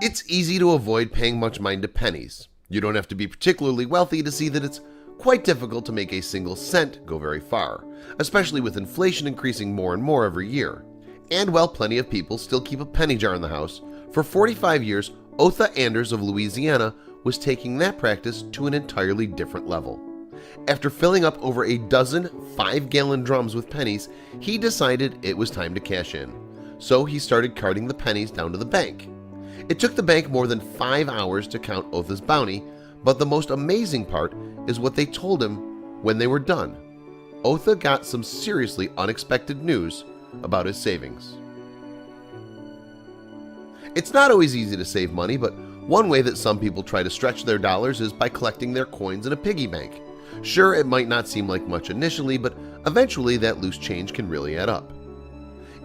It's easy to avoid paying much mind to pennies. You don't have to be particularly wealthy to see that it's quite difficult to make a single cent go very far, especially with inflation increasing more and more every year. And while plenty of people still keep a penny jar in the house, for 45 years, Otha Anders of Louisiana was taking that practice to an entirely different level. After filling up over a dozen 5-gallon drums with pennies, he decided it was time to cash in. So he started carting the pennies down to the bank. It took the bank more than 5 hours to count Otha's bounty, but the most amazing part is what they told him when they were done. Otha got some seriously unexpected news about his savings. It's not always easy to save money, but one way that some people try to stretch their dollars is by collecting their coins in a piggy bank. Sure, it might not seem like much initially, but eventually that loose change can really add up.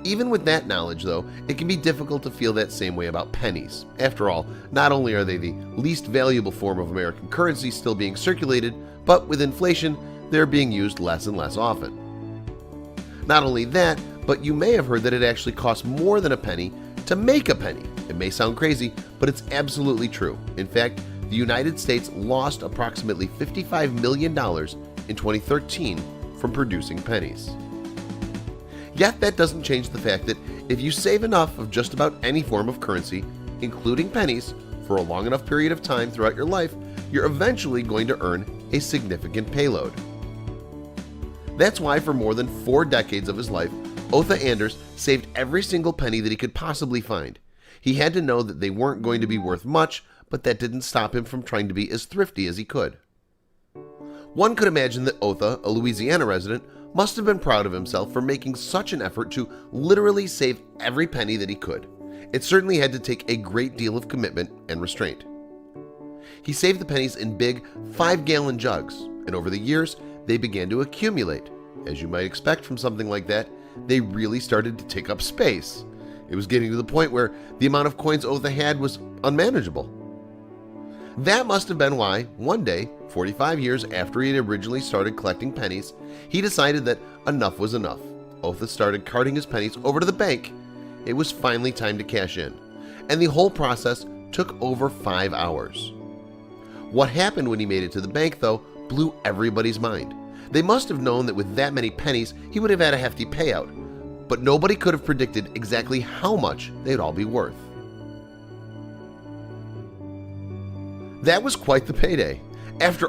Even with that knowledge, though, it can be difficult to feel that same way about pennies. After all, not only are they the least valuable form of American currency still being circulated, but with inflation, they're being used less and less often. Not only that, but you may have heard that it actually costs more than a penny to make a penny. It may sound crazy, but it's absolutely true. In fact, the United States lost approximately $55 million in 2013 from producing pennies. Yet that doesn't change the fact that if you save enough of just about any form of currency, including pennies, for a long enough period of time throughout your life, you're eventually going to earn a significant payload. That's why for more than 4 decades of his life, Otha Anders saved every single penny that he could possibly find. He had to know that they weren't going to be worth much, but that didn't stop him from trying to be as thrifty as he could. One could imagine that Otha, a Louisiana resident, must have been proud of himself for making such an effort to literally save every penny that he could. It certainly had to take a great deal of commitment and restraint. He saved the pennies in big 5-gallon jugs, and over the years, they began to accumulate. As you might expect from something like that, they really started to take up space. It was getting to the point where the amount of coins Otha had was unmanageable. That must have been why, one day, 45 years after he had originally started collecting pennies, he decided that enough was enough. Otha started carting his pennies over to the bank. It was finally time to cash in, and the whole process took over 5 hours. What happened when he made it to the bank, though, blew everybody's mind. They must have known that with that many pennies, he would have had a hefty payout, but nobody could have predicted exactly how much they'd all be worth. That was quite the payday. After